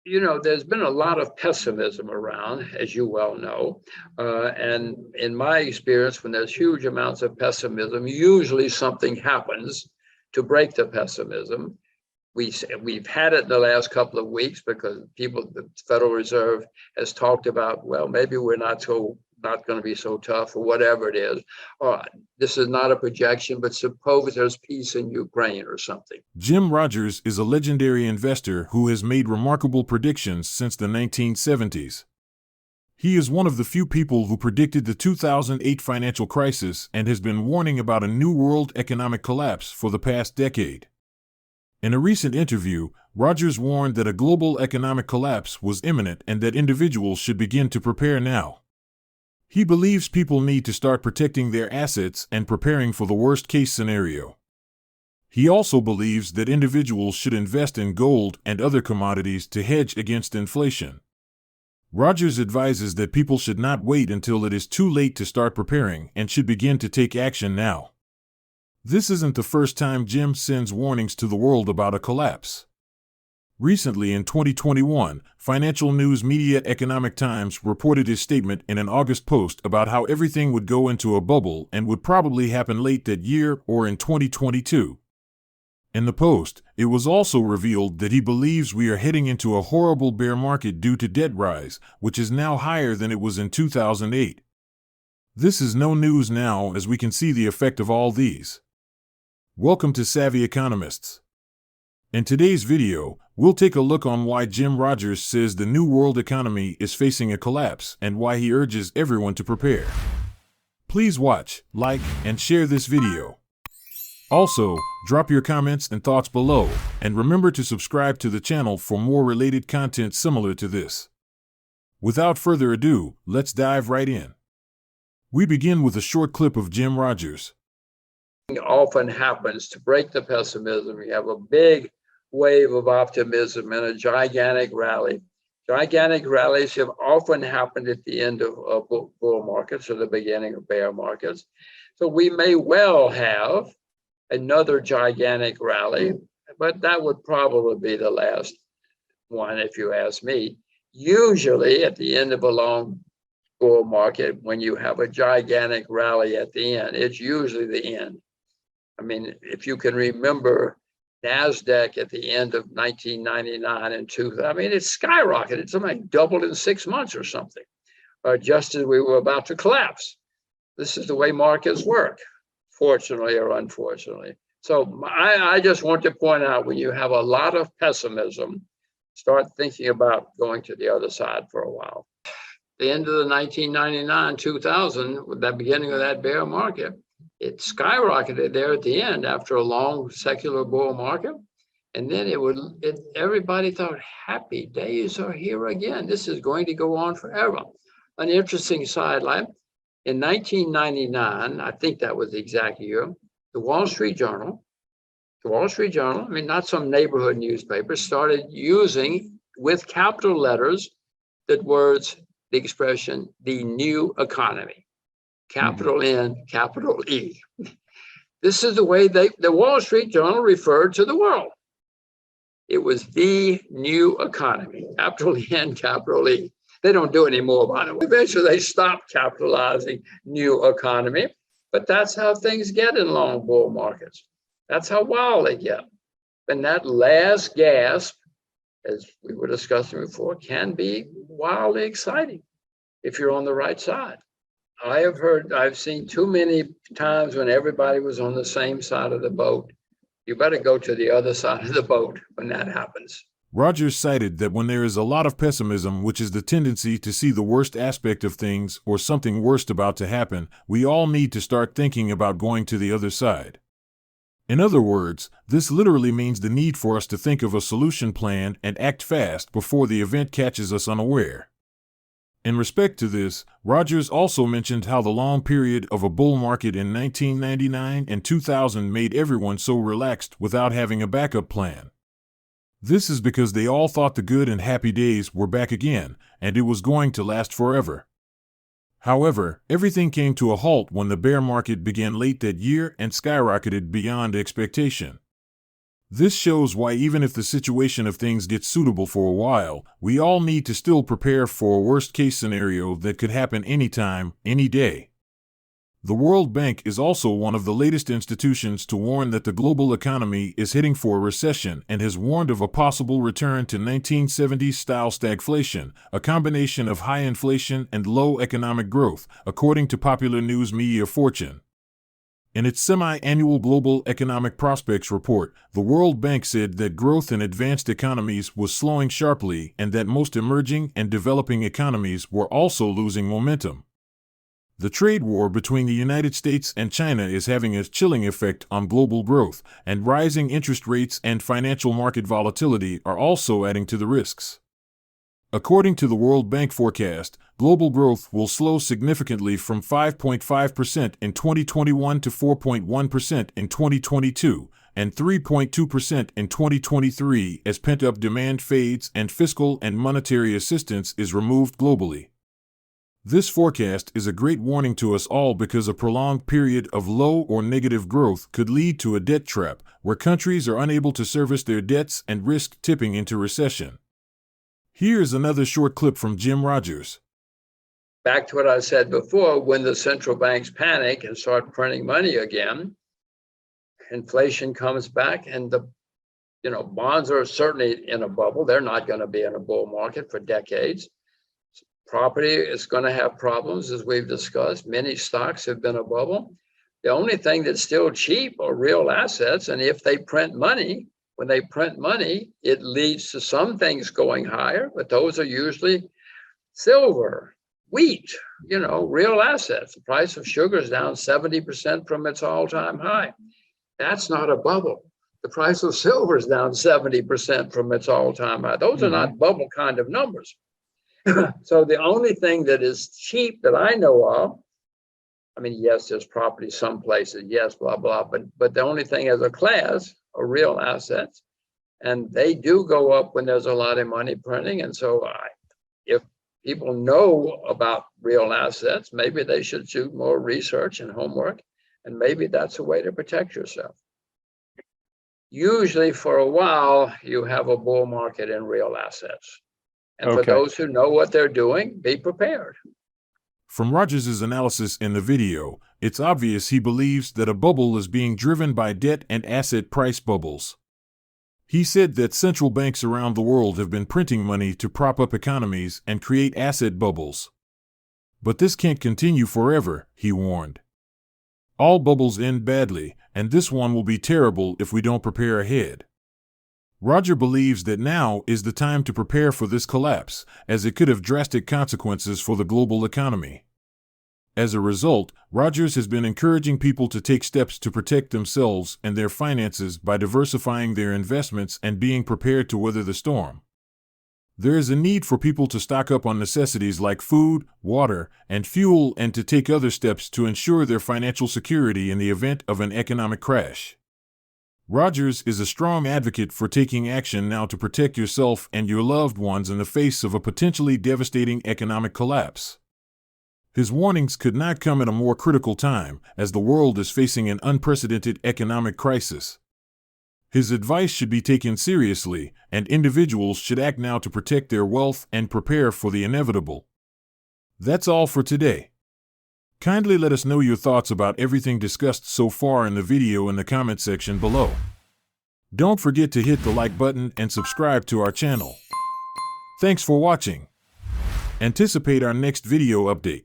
There's been a lot of pessimism around, as you well know. And in my experience, when there's huge amounts of pessimism, usually something happens to break the pessimism. We've had it in the last couple of weeks because the Federal Reserve has talked about, well, maybe we're not going to be so tough or whatever it is. Or this is not a projection, but suppose there's peace in Ukraine or something. Jim Rogers is a legendary investor who has made remarkable predictions since the 1970s. He is one of the few people who predicted the 2008 financial crisis and has been warning about a new world economic collapse for the past decade. In a recent interview, Rogers warned that a global economic collapse was imminent and that individuals should begin to prepare now. He believes people need to start protecting their assets and preparing for the worst-case scenario. He also believes that individuals should invest in gold and other commodities to hedge against inflation. Rogers advises that people should not wait until it is too late to start preparing and should begin to take action now. This isn't the first time Jim sends warnings to the world about a collapse. Recently, in 2021, financial news media Economic Times reported his statement in an August post about how everything would go into a bubble and would probably happen late that year or in 2022. In the post, it was also revealed that he believes we are heading into a horrible bear market due to debt rise, which is now higher than it was in 2008. This is no news now, as we can see the effect of all these. Welcome to Savvy Economists. In today's video, we'll take a look on why Jim Rogers says the new world economy is facing a collapse and why he urges everyone to prepare. Please watch, like, and share this video. Also, drop your comments and thoughts below, and remember to subscribe to the channel for more related content similar to this. Without further ado, let's dive right in. We begin with a short clip of Jim Rogers. Often happens to break the pessimism. You have a big wave of optimism and a gigantic rally. Gigantic rallies have often happened at the end of bull markets or the beginning of bear markets. So we may well have another gigantic rally, but that would probably be the last one, if you ask me. Usually at the end of a long bull market, when you have a gigantic rally at the end, it's usually the end. I mean, if you can remember NASDAQ at the end of 1999 and 2000, I mean, it skyrocketed. It's something like doubled in 6 months or something, just as we were about to collapse. This is the way markets work, fortunately or unfortunately. So I just want to point out, when you have a lot of pessimism, start thinking about going to the other side for a while. The end of the 1999, 2000, with that beginning of that bear market, it skyrocketed there at the end after a long secular bull market. And then everybody thought, happy days are here again. This is going to go on forever. An interesting sideline. In 1999, I think that was the exact year, the Wall Street Journal, I mean, not some neighborhood newspaper, started using, with capital letters, the expression, the new economy. Capital N, capital E. This is the way the Wall Street Journal referred to the world. It was the new economy, capital N, capital E. They don't do any more about it. Eventually, they stopped capitalizing new economy, but that's how things get in long bull markets. That's how wild they get. And that last gasp, as we were discussing before, can be wildly exciting if you're on the right side. I've seen too many times when everybody was on the same side of the boat. You better go to the other side of the boat when that happens. Rogers cited that when there is a lot of pessimism, which is the tendency to see the worst aspect of things or something worst about to happen, we all need to start thinking about going to the other side. In other words, this literally means the need for us to think of a solution plan and act fast before the event catches us unaware. In respect to this, Rogers also mentioned how the long period of a bull market in 1999 and 2000 made everyone so relaxed without having a backup plan. This is because they all thought the good and happy days were back again, and it was going to last forever. However, everything came to a halt when the bear market began late that year and skyrocketed beyond expectation. This shows why even if the situation of things gets suitable for a while, we all need to still prepare for a worst-case scenario that could happen anytime, any day. The World Bank is also one of the latest institutions to warn that the global economy is heading for a recession and has warned of a possible return to 1970s-style stagflation, a combination of high inflation and low economic growth, according to popular news media Fortune. In its semi-annual Global Economic Prospects report, the World Bank said that growth in advanced economies was slowing sharply and that most emerging and developing economies were also losing momentum. The trade war between the United States and China is having a chilling effect on global growth, and rising interest rates and financial market volatility are also adding to the risks. According to the World Bank forecast, global growth will slow significantly from 5.5% in 2021 to 4.1% in 2022 and 3.2% in 2023 as pent-up demand fades and fiscal and monetary assistance is removed globally. This forecast is a great warning to us all because a prolonged period of low or negative growth could lead to a debt trap, where countries are unable to service their debts and risk tipping into recession. Here's another short clip from Jim Rogers. Back to what I said before, when the central banks panic and start printing money again, inflation comes back and the bonds are certainly in a bubble. They're not going to be in a bull market for decades. Property is going to have problems, as we've discussed. Many stocks have been a bubble. The only thing that's still cheap are real assets. And if they print money, when they print money, it leads to some things going higher, but those are usually silver, wheat, real assets. The price of sugar is down 70% from its all-time high. That's not a bubble. The price of silver is down 70% from its all-time high. Those are not bubble kind of numbers. So the only thing that is cheap that I know of, yes, there's property some places, yes, blah, blah, but the only thing as a class are real assets. And they do go up when there's a lot of money printing. And so if people know about real assets, maybe they should do more research and homework, and maybe that's a way to protect yourself. Usually for a while, you have a bull market in real assets. And for those who know what they're doing, be prepared. From Rogers' analysis in the video, it's obvious he believes that a bubble is being driven by debt and asset price bubbles. He said that central banks around the world have been printing money to prop up economies and create asset bubbles. But this can't continue forever, he warned. All bubbles end badly, and this one will be terrible if we don't prepare ahead. Roger believes that now is the time to prepare for this collapse, as it could have drastic consequences for the global economy. As a result, Rogers has been encouraging people to take steps to protect themselves and their finances by diversifying their investments and being prepared to weather the storm. There is a need for people to stock up on necessities like food, water, and fuel, and to take other steps to ensure their financial security in the event of an economic crash. Rogers is a strong advocate for taking action now to protect yourself and your loved ones in the face of a potentially devastating economic collapse. His warnings could not come at a more critical time, as the world is facing an unprecedented economic crisis. His advice should be taken seriously, and individuals should act now to protect their wealth and prepare for the inevitable. That's all for today. Kindly let us know your thoughts about everything discussed so far in the video in the comment section below. Don't forget to hit the like button and subscribe to our channel. Thanks for watching. Anticipate our next video update.